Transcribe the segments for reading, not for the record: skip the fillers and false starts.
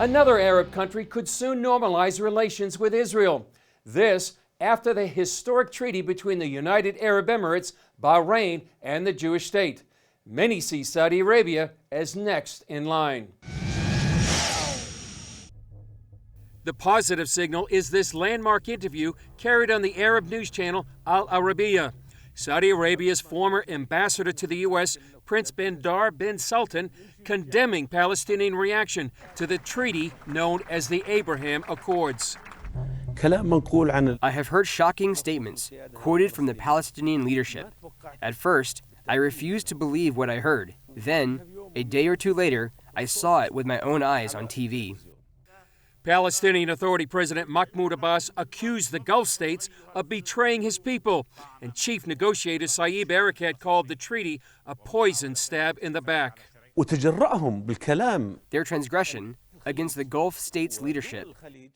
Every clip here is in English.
Another Arab country could soon normalize relations with Israel. This after the historic treaty between the United Arab Emirates, Bahrain, and the Jewish state. Many see Saudi Arabia as next in line. The positive signal is this landmark interview carried on the Arab news channel Al Arabiya. Saudi Arabia's former ambassador to the U.S., Prince Bandar bin Sultan, condemning Palestinian reaction to the treaty known as the Abraham Accords. I have heard shocking statements quoted from the Palestinian leadership. At first, I refused to believe what I heard. Then, a day or two later, I saw it with my own eyes on TV. Palestinian Authority President Mahmud Abbas accused the Gulf states of betraying his people, and chief negotiator Saeb Erekat called the treaty a poison stab in the back. Their transgression against the Gulf states' leadership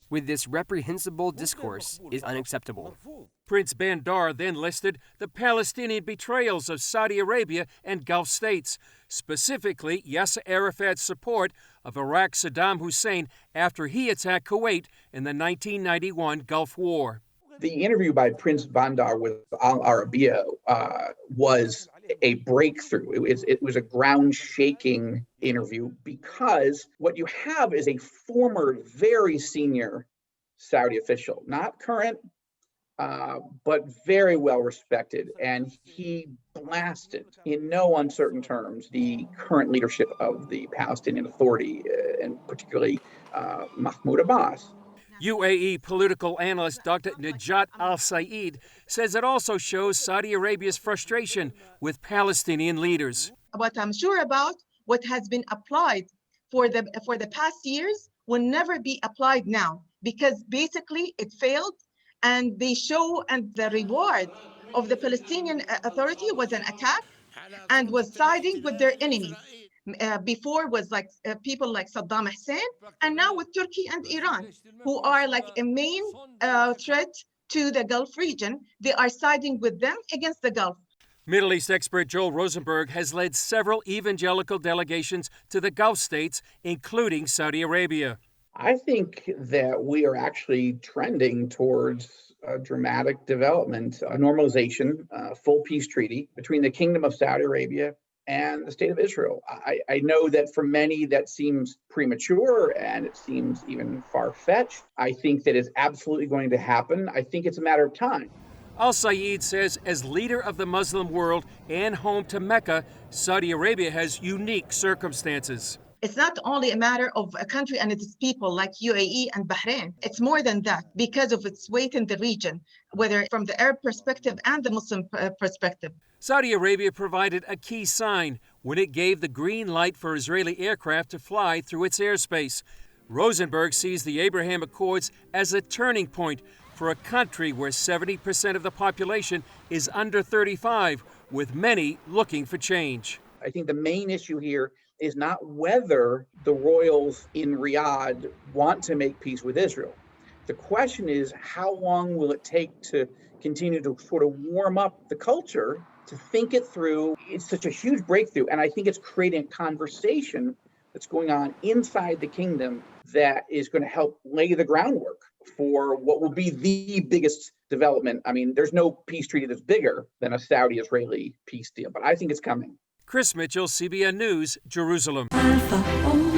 with this reprehensible discourse is unacceptable. Prince Bandar then listed the Palestinian betrayals of Saudi Arabia and Gulf states, specifically Yasser Arafat's support of Iraq's Saddam Hussein after he attacked Kuwait in the 1991 Gulf War. The interview by Prince Bandar with Al Arabiya was a breakthrough. It was a ground-shaking interview because what you have is a former, very senior Saudi official, not current, but very well respected, and he blasted in no uncertain terms the current leadership of the Palestinian Authority, and particularly Mahmud Abbas. UAE political analyst Dr. Najat Al-Said says it also shows Saudi Arabia's frustration with Palestinian leaders. What I'm sure about, what has been applied for the past years will never be applied now, because basically it failed, and they show, and the reward of the Palestinian Authority was an attack and was siding with their enemies. Before was like people like Saddam Hussein, and now with Turkey and Iran, who are like a main threat to the Gulf region. They are siding with them against the Gulf. Middle East expert Joel Rosenberg has led several evangelical delegations to the Gulf states, including Saudi Arabia. I think that we are actually trending towards a dramatic development, a normalization, a full peace treaty between the Kingdom of Saudi Arabia and the State of Israel. I know that for many that seems premature and it seems even far-fetched. I think that is absolutely going to happen. I think it's a matter of time. Al-Said says as leader of the Muslim world and home to Mecca, Saudi Arabia has unique circumstances. It's not only a matter of a country and its people like UAE and Bahrain. It's more than that because of its weight in the region, whether from the Arab perspective and the Muslim perspective. Saudi Arabia provided a key sign when it gave the green light for Israeli aircraft to fly through its airspace. Rosenberg sees the Abraham Accords as a turning point for a country where 70% of the population is under 35, with many looking for change. I think the main issue here is not whether the royals in Riyadh want to make peace with Israel. The question is, how long will it take to continue to sort of warm up the culture to think it through? It's such a huge breakthrough, and I think it's creating a conversation that's going on inside the kingdom that is going to help lay the groundwork for what will be the biggest development. I mean, there's no peace treaty that's bigger than a Saudi-Israeli peace deal, but I think it's coming. Chris Mitchell, CBN News, Jerusalem. Alpha Omega.